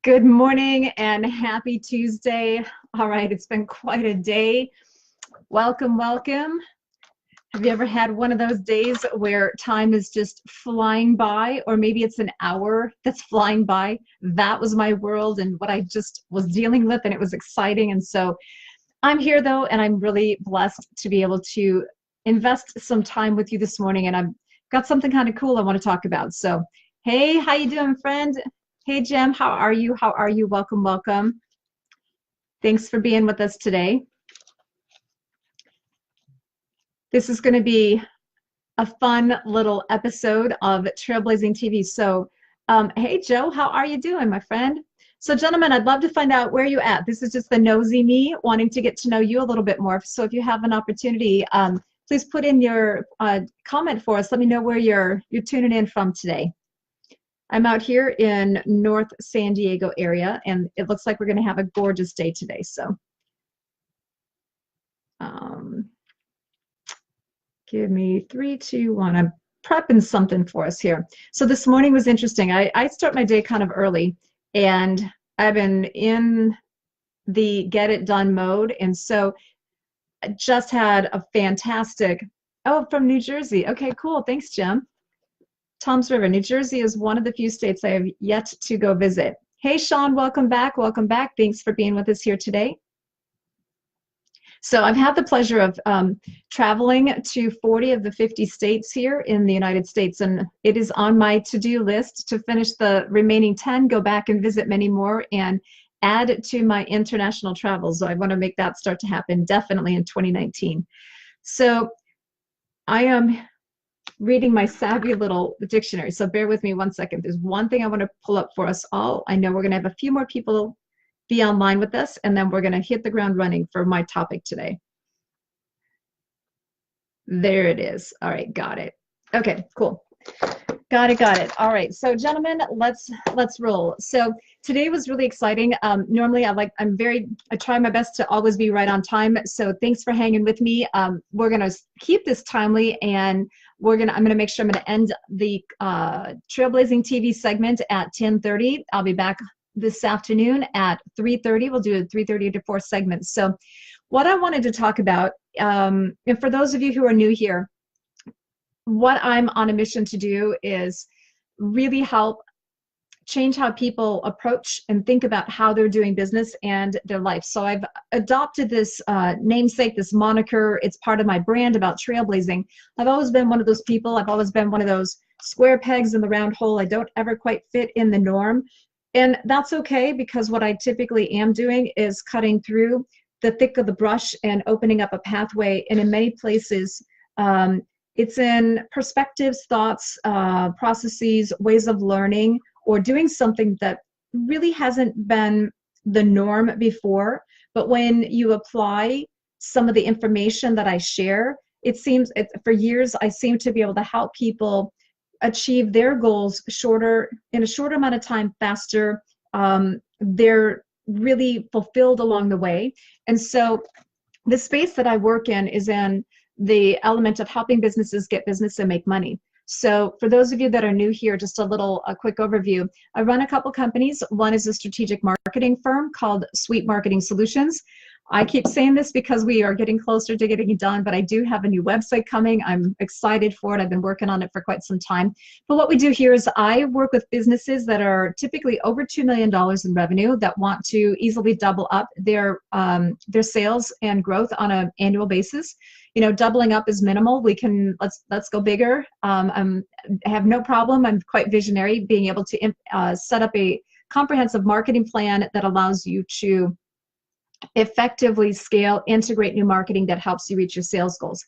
Good morning and happy Tuesday. All right, it's been quite a day. Welcome, welcome. Have you ever had one of those days where time is just flying by, or maybe it's an hour that's flying by? That was my world and what I just was dealing with, and it was exciting. And so I'm here though, and I'm really blessed to be able to invest some time with you this morning, and I've got something kind of cool I want to talk about. So, hey, how you doing, friend? Hey, Jim, how are you? How are you? Welcome, welcome. Thanks for being with us today. This is going to be a fun little episode of Trailblazing TV. So, hey, Joe, how are you doing, my friend? So, gentlemen, I'd love to find out where you at. This is just the nosy me wanting to get to know you a little bit more. So, if you have an opportunity, please put in your comment for us. Let me know where you're tuning in from today. I'm out here in North San Diego area, and it looks like we're going to have a gorgeous day today. So, give me 3, 2, 1. I'm prepping something for us here. So this morning was interesting. I start my day kind of early, and I've been in the get it done mode, and so I just had a fantastic. Oh, from New Jersey. Okay, cool. Thanks, Jim. Toms River, New Jersey is one of the few states I have yet to go visit. Hey, Sean, welcome back. Welcome back. Thanks for being with us here today. So I've had the pleasure of traveling to 40 of the 50 states here in the United States, and it is on my to-do list to finish the remaining 10, go back and visit many more, and add to my international travels. So I want to make that start to happen definitely in 2019. So I am reading my savvy little dictionary, so bear with me one second. There's one thing I want to pull up for us all. I know we're going to have a few more people be online with us, and then we're going to hit the ground running for my topic today. There it is. All right, got it. Okay, cool. Got it. All right, so gentlemen, let's roll. So today was really exciting. Normally I try my best to always be right on time. So thanks for hanging with me. We're gonna keep this timely, and I'm gonna make sure I'm gonna end the Trailblazing TV segment at 10:30. I'll be back this afternoon at 3:30. We'll do a 3:30 to 4 segments. So what I wanted to talk about, and for those of you who are new here, what I'm on a mission to do is really help change how people approach and think about how they're doing business and their life. So I've adopted this namesake, this moniker. It's part of my brand about trailblazing. I've always been one of those people. I've always been one of those square pegs in the round hole. I don't ever quite fit in the norm. And that's okay, because what I typically am doing is cutting through the thick of the brush and opening up a pathway. And in many places, it's in perspectives, thoughts, processes, ways of learning, or doing something that really hasn't been the norm before. But when you apply some of the information that I share, for years, I seem to be able to help people achieve their goals in a shorter amount of time, faster. They're really fulfilled along the way. And so the space that I work in is in the element of helping businesses get business and make money. So for those of you that are new here, just a quick overview. I run a couple companies. One is a strategic marketing firm called Sweet Marketing Solutions. I keep saying this because we are getting closer to getting it done, but I do have a new website coming. I'm excited for it. I've been working on it for quite some time. But what we do here is I work with businesses that are typically over $2 million in revenue that want to easily double up their sales and growth on an annual basis. You know, doubling up is minimal. Let's go bigger. I have no problem. I'm quite visionary, being able to set up a comprehensive marketing plan that allows you to effectively scale, integrate new marketing that helps you reach your sales goals.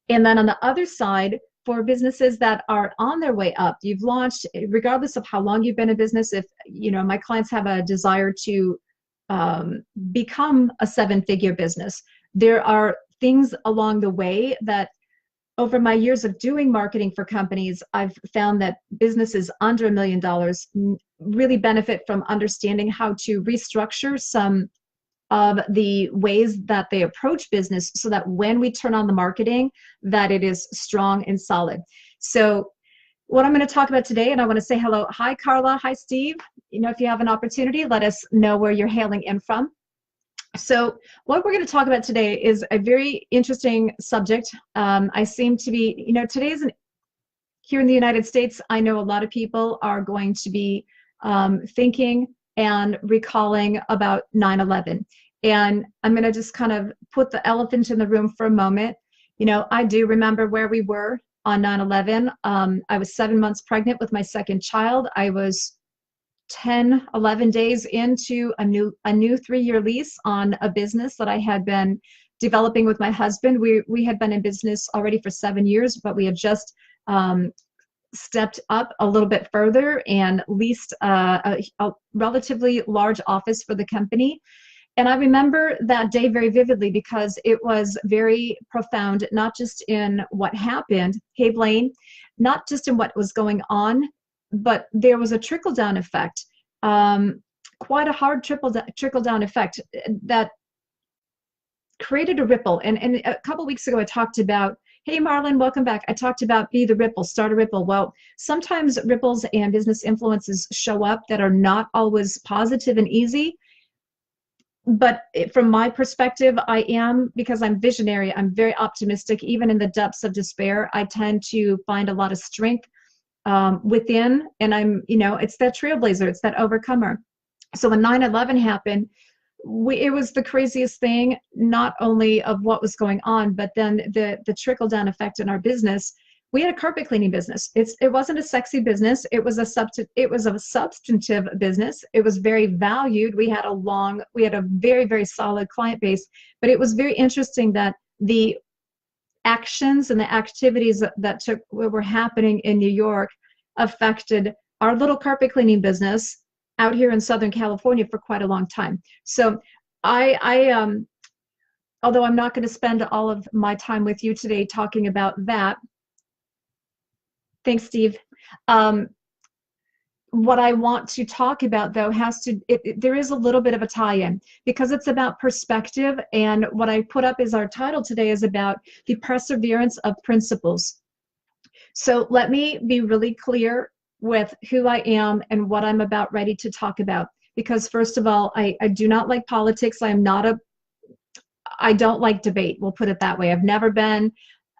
And then on the other side, for businesses that are on their way up, you've launched, regardless of how long you've been in business, if, you know, my clients have a desire to become a 7-figure business, there are things along the way that over my years of doing marketing for companies, I've found that businesses under $1 million really benefit from understanding how to restructure some of the ways that they approach business so that when we turn on the marketing, that it is strong and solid. So what I'm going to talk about today, and I want to say hello. Hi, Carla. Hi, Steve. If you have an opportunity, let us know where you're hailing in from. So what we're going to talk about today is a very interesting subject. I seem to be, here in the United States, I know a lot of people are going to be thinking and recalling about 9/11. And I'm going to just kind of put the elephant in the room for a moment. I do remember where we were on 9/11. I was 7 months pregnant with my second child. I was 10, 11 days into a new 3-year lease on a business that I had been developing with my husband. We had been in business already for 7 years, but we had just stepped up a little bit further and leased a relatively large office for the company. And I remember that day very vividly because it was very profound, not just in what happened, hey Blaine, not just in what was going on, but there was a trickle-down effect, quite a hard trickle-down effect that created a ripple. And a couple weeks ago, I talked about, hey, Marlon, welcome back. I talked about be the ripple, start a ripple. Well, sometimes ripples and business influences show up that are not always positive and easy. But from my perspective, because I'm visionary, I'm very optimistic. Even in the depths of despair, I tend to find a lot of strength within, and it's that trailblazer, it's that overcomer. So when 9/11 happened, it was the craziest thing, not only of what was going on, but then the trickle-down effect in our business. We had a carpet cleaning business. It wasn't a sexy business. It was a substantive business. It was very valued. We had a very, very solid client base, but it was very interesting that the actions and the activities that were happening in New York affected our little carpet cleaning business out here in Southern California for quite a long time. So I although I'm not going to spend all of my time with you today talking about that. Thanks, Steve. What I want to talk about, though, there is a little bit of a tie-in because it's about perspective. And what I put up as our title today is about the perseverance of principles. So let me be really clear with who I am and what I'm about ready to talk about. Because first of all, I do not like politics. I don't like debate. We'll put it that way. I've never been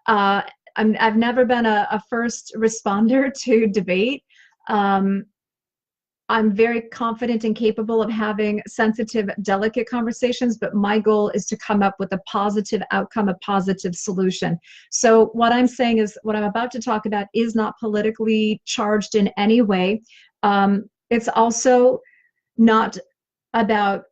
a first responder to debate. I'm very confident and capable of having sensitive, delicate conversations, but my goal is to come up with a positive outcome, a positive solution. So what I'm saying is, what I'm about to talk about is not politically charged in any way. It's also not about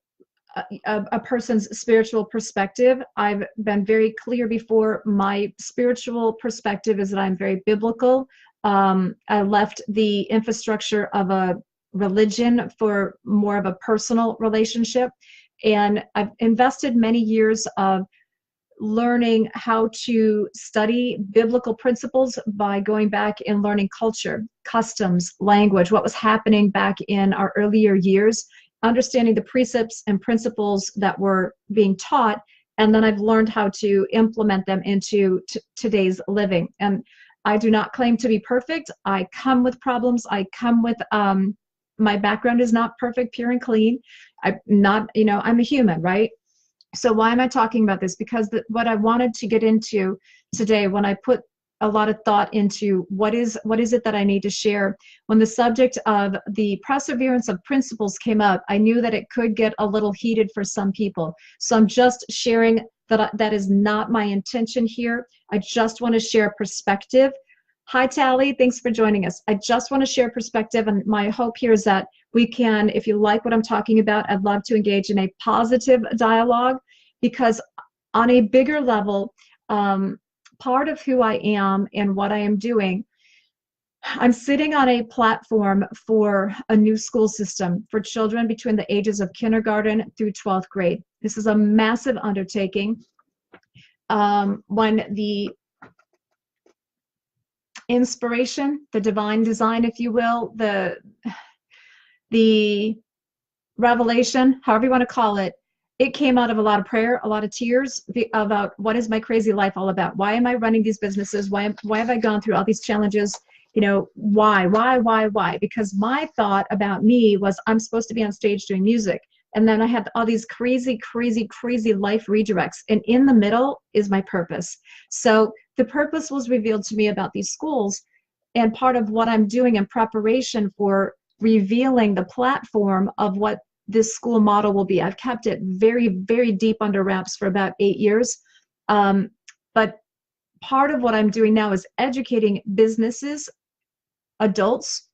a person's spiritual perspective. I've been very clear before. My spiritual perspective is that I'm very biblical. I left the infrastructure of a religion for more of a personal relationship. And I've invested many years of learning how to study biblical principles by going back and learning culture, customs, language, what was happening back in our earlier years, understanding the precepts and principles that were being taught. And then I've learned how to implement them into today's living. And I do not claim to be perfect. I come with problems. I come with, my background is not perfect, pure and clean. I'm a human, right? So why am I talking about this? Because what I wanted to get into today, when I put a lot of thought into what is it that I need to share, when the subject of the perseverance of principles came up, I knew that it could get a little heated for some people. So I'm just sharing that is not my intention here. I just want to share perspective. Hi, Tally. Thanks for joining us. I just want to share perspective, and my hope here is that we can, if you like what I'm talking about, I'd love to engage in a positive dialogue, because on a bigger level, part of who I am and what I am doing, I'm sitting on a platform for a new school system for children between the ages of kindergarten through 12th grade. This is a massive undertaking. When the inspiration, the divine design, if you will, the revelation, however you want to call it, it came out of a lot of prayer, a lot of tears about what is my crazy life all about? Why am I running these businesses? Why have I gone through all these challenges? Why? Because my thought about me was I'm supposed to be on stage doing music. And then I had all these crazy, crazy, crazy life redirects. And in the middle is my purpose. So the purpose was revealed to me about these schools. And part of what I'm doing in preparation for revealing the platform of what this school model will be. I've kept it very, very deep under wraps for about 8 years. But part of what I'm doing now is educating businesses, adults,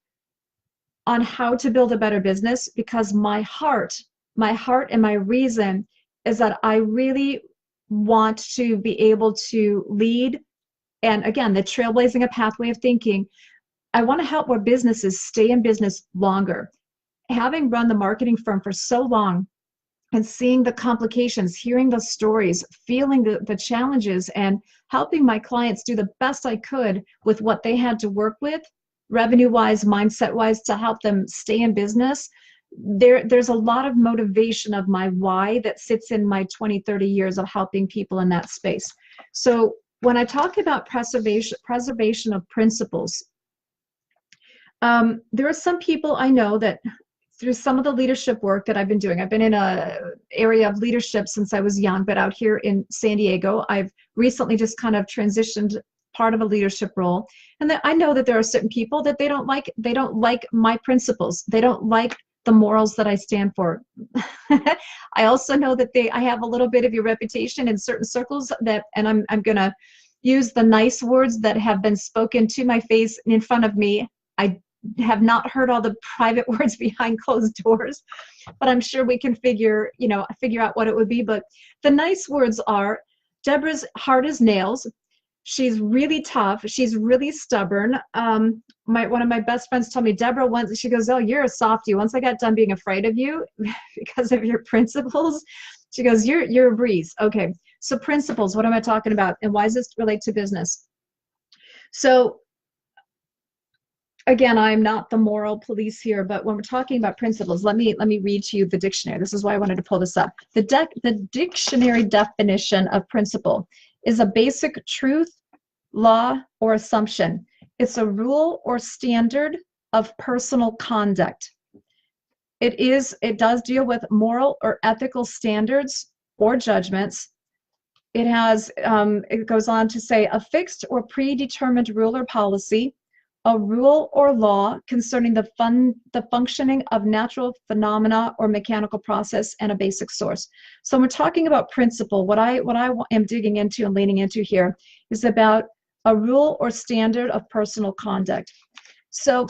on how to build a better business, because my heart and my reason is that I really want to be able to lead. And again, the trailblazing a pathway of thinking. I want to help more businesses stay in business longer. Having run the marketing firm for so long and seeing the complications, hearing the stories, feeling the challenges, and helping my clients do the best I could with what they had to work with, revenue-wise, mindset-wise, to help them stay in business, there's a lot of motivation of my why that sits in my 20, 30 years of helping people in that space. So when I talk about preservation of principles, there are some people I know that through some of the leadership work that I've been doing, I've been in an area of leadership since I was young, but out here in San Diego, I've recently just kind of transitioned part of a leadership role. And I know that there are certain people that they don't like my principles. They don't like the morals that I stand for. I also know that I have a little bit of your reputation in certain circles and I'm gonna use the nice words that have been spoken to my face in front of me. I have not heard all the private words behind closed doors, but I'm sure we can figure out what it would be. But the nice words are, Debra's hard as nails. She's really tough. She's really stubborn. One of my best friends told me, Deborah, once, she goes, oh, you're a softie. Once I got done being afraid of you because of your principles, she goes, you're a breeze. Okay, so principles, what am I talking about? And why does this relate to business? So again, I'm not the moral police here, but when we're talking about principles, let me read to you the dictionary. This is why I wanted to pull this up. The dictionary definition of principle is a basic truth, law, or assumption. It's a rule or standard of personal conduct. It does deal with moral or ethical standards or judgments. It goes on to say a fixed or predetermined rule or policy, a rule or law concerning the functioning of natural phenomena or mechanical process, and a basic source. So when we're talking about principle, what I am digging into and leaning into here is about a rule or standard of personal conduct. So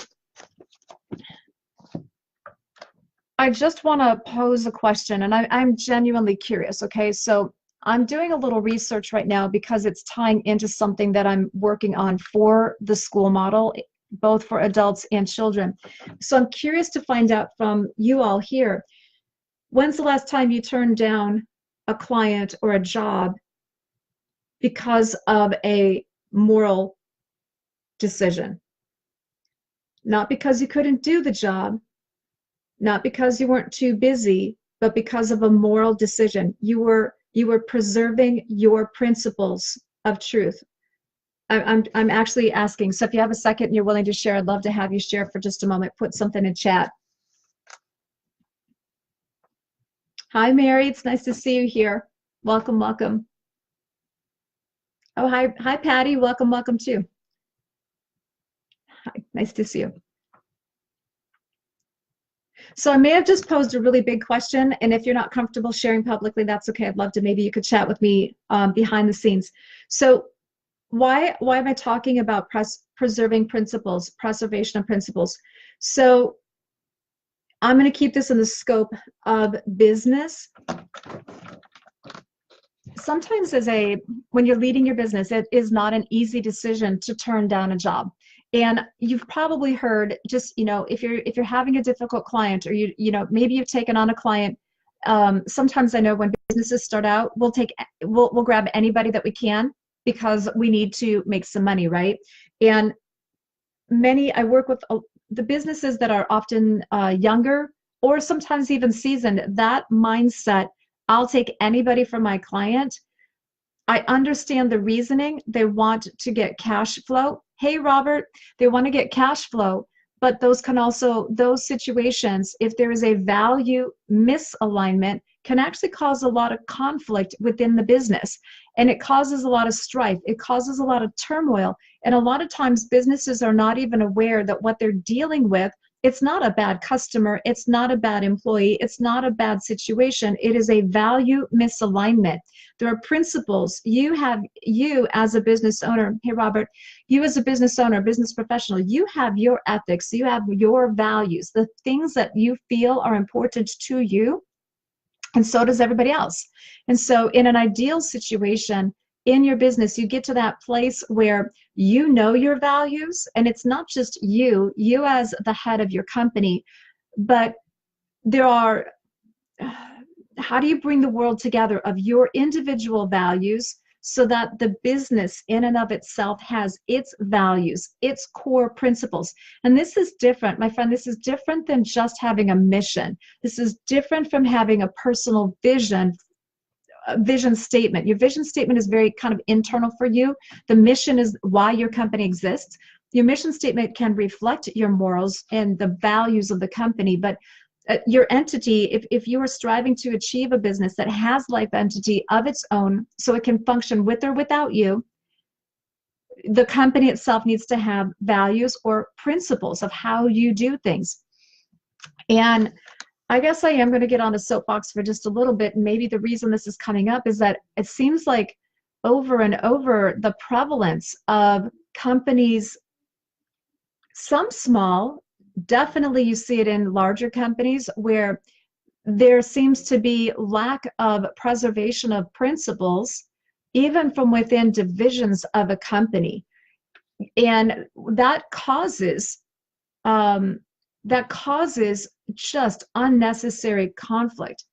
I just want to pose a question, and I'm genuinely curious, okay? So I'm doing a little research right now because it's tying into something that I'm working on for the school model, both for adults and children. So I'm curious to find out from you all here, when's the last time you turned down a client or a job because of a moral decision? Not because you couldn't do the job, not because you weren't too busy, but because of a moral decision. You were preserving your principles of truth. I'm actually asking, so if you have a second and you're willing to share, I'd love to have you share for just a moment. Put something in chat. Hi, Mary. It's nice to see you here. Welcome, welcome. Oh, hi, Patty. Welcome, welcome too. Hi, nice to see you. So I may have just posed a really big question, and if you're not comfortable sharing publicly, that's okay. I'd love to, maybe you could chat with me behind the scenes. So why am I talking about preserving principles, preservation of principles? So I'm going to keep this in the scope of business. Sometimes when you're leading your business, it is not an easy decision to turn down a job. And you've probably heard, just, if you're having a difficult client, or maybe you've taken on a client. Sometimes I know when businesses start out, we'll grab anybody that we can because we need to make some money, right? And I work with the businesses that are often younger or sometimes even seasoned. That mindset, I'll take anybody from my client. I understand the reasoning. They want to get cash flow. Hey, Robert, they want to get cash flow, but those situations, if there is a value misalignment, can actually cause a lot of conflict within the business. And it causes a lot of strife. It causes a lot of turmoil. And a lot of times businesses are not even aware that what they're dealing with, it's not a bad customer, it's not a bad employee, it's not a bad situation. It is a value misalignment. There are principles. You as a business owner, hey Robert, you as a business owner, business professional, you have your ethics, you have your values, the things that you feel are important to you, and so does everybody else. And so in an ideal situation in your business, you get to that place where you know your values, and it's not just you as the head of your company, but there are, how do you bring the world together of your individual values so that the business in and of itself has its values, its core principles? And this is different, my friend, this is different than just having a mission. This is different from having a personal vision, a vision statement. Your vision statement is very kind of internal for you. The mission is why your company exists. Your mission statement can reflect your morals and the values of the company, but your entity, if you are striving to achieve a business that has life entity of its own, so it can function with or without you, the company itself needs to have values or principles of how you do things. And I guess I am going to get on a soapbox for just a little bit. And maybe the reason this is coming up is that it seems like over and over the prevalence of companies, some small, definitely you see it in larger companies, where there seems to be lack of preservation of principles, even from within divisions of a company. And that causes just unnecessary conflict.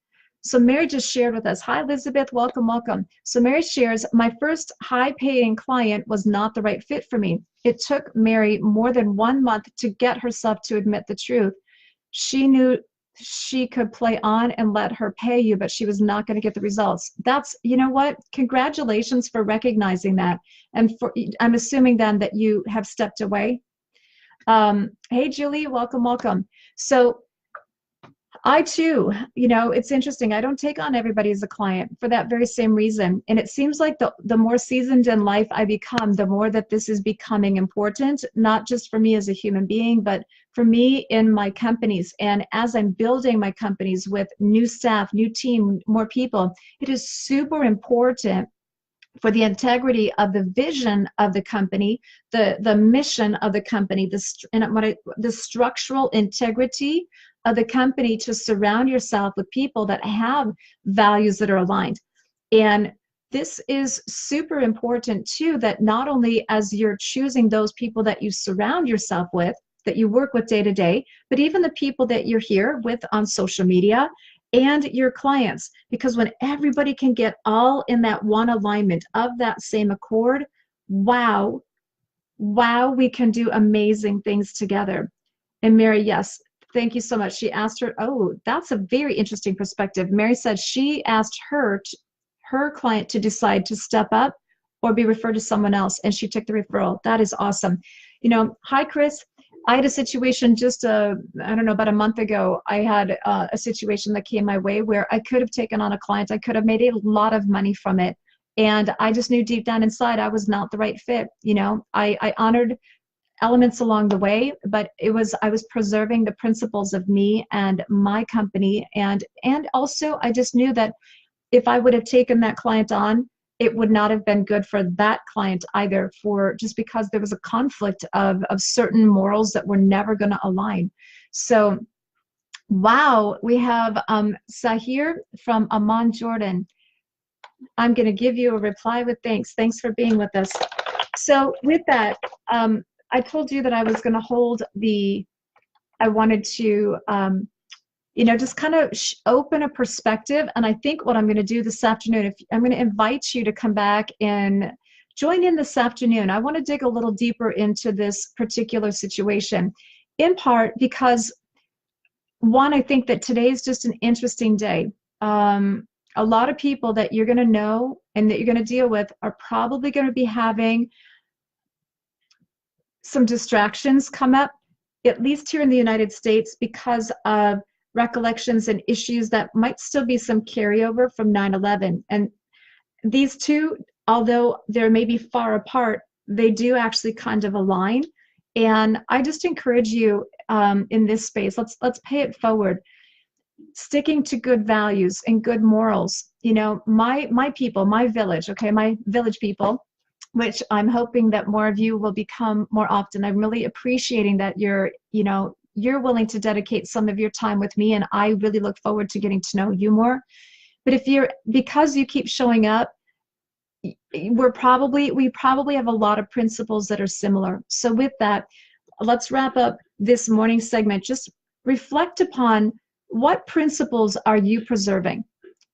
So Mary just shared with us. Hi, Elizabeth. Welcome, welcome. So Mary shares, my first high-paying client was not the right fit for me. It took Mary more than 1 month to get herself to admit the truth. She knew she could play on and let her pay you, but she was not going to get the results. That's, you know what? Congratulations for recognizing that. And I'm assuming then that you have stepped away. Hey, Julie, welcome, welcome. So I too, it's interesting. I don't take on everybody as a client for that very same reason. And it seems like the more seasoned in life I become, the more that this is becoming important, not just for me as a human being, but for me in my companies. And as I'm building my companies with new staff, new team, more people, it is super important for the integrity of the vision of the company, the mission of the company, the structural integrity of the company, to surround yourself with people that have values that are aligned. And this is super important too, that not only as you're choosing those people that you surround yourself with, that you work with day to day, but even the people that you're here with on social media and your clients. Because when everybody can get all in that one alignment of that same accord, wow, we can do amazing things together. And Mary, yes, thank you so much. She asked her, oh, that's a very interesting perspective. Mary said she asked her client to decide to step up or be referred to someone else, and she took the referral. That is awesome. Hi, Chris. I had a situation just, I don't know, about a month ago. I had a situation that came my way where I could have taken on a client. I could have made a lot of money from it. And I just knew deep down inside I was not the right fit. I honored elements along the way, but I was preserving the principles of me and my company. And also I just knew that if I would have taken that client on, it would not have been good for that client either, just because there was a conflict of certain morals that were never going to align. So, wow, we have Sahir from Amman, Jordan. I'm going to give you a reply with thanks. Thanks for being with us. So with that, I told you that I was going to hold I wanted to just kind of open a perspective. And I think what I'm going to do this afternoon, I'm going to invite you to come back and join in this afternoon. I want to dig a little deeper into this particular situation, in part because, one, I think that today is just an interesting day. A lot of people that you're going to know and that you're going to deal with are probably going to be having some distractions come up, at least here in the United States, because of recollections and issues that might still be some carryover from 9/11. And these two, although they're maybe far apart, they do actually kind of align. And I just encourage you in this space, let's pay it forward, sticking to good values and good morals. You know, my people, my village, okay, my village people, which I'm hoping that more of you will become more often. I'm really appreciating that you're willing to dedicate some of your time with me, and I really look forward to getting to know you more. But because you keep showing up, we probably have a lot of principles that are similar. So with that, let's wrap up this morning segment. Just reflect upon, what principles are you preserving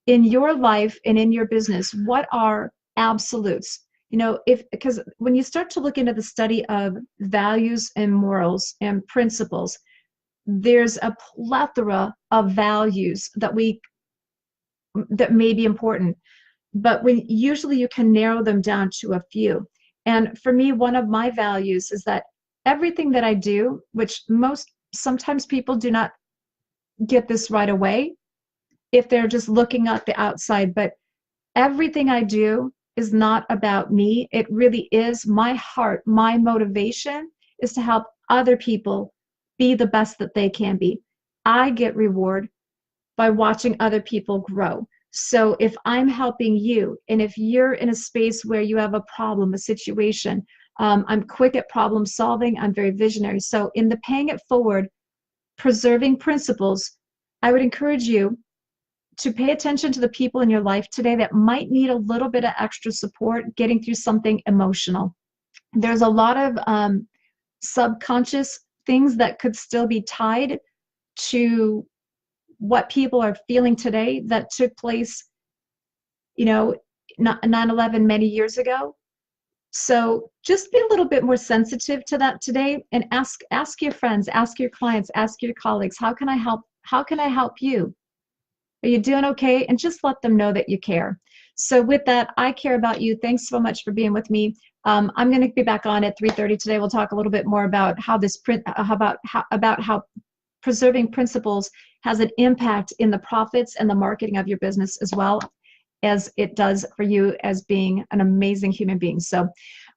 in your life and in your business? What are absolutes? You know, because when you start to look into the study of values and morals and principles, there's a plethora of values that may be important, but usually you can narrow them down to a few. And for me, one of my values is that everything that I do, which sometimes people do not get this right away if they're just looking at the outside, but everything I do is not about me. It really is my heart. My motivation is to help other people be the best that they can be. I get reward by watching other people grow. So if I'm helping you, and if you're in a space where you have a problem, a situation, I'm quick at problem solving, I'm very visionary. So in the paying it forward, preserving principles, I would encourage you to pay attention to the people in your life today that might need a little bit of extra support getting through something emotional. There's a lot of subconscious things that could still be tied to what people are feeling today that took place, 9/11 many years ago. So just be a little bit more sensitive to that today, and ask your friends, ask your clients, ask your colleagues, how can I help? How can I help you? Are you doing okay? And just let them know that you care. So with that, I care about you. Thanks so much for being with me. I'm going to be back on at 3:30 today. We'll talk a little bit more about how how preserving principles has an impact in the profits and the marketing of your business, as well as it does for you as being an amazing human being. So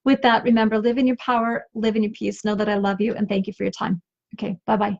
with that, remember, live in your power, live in your peace. Know that I love you, and thank you for your time. Okay, bye-bye.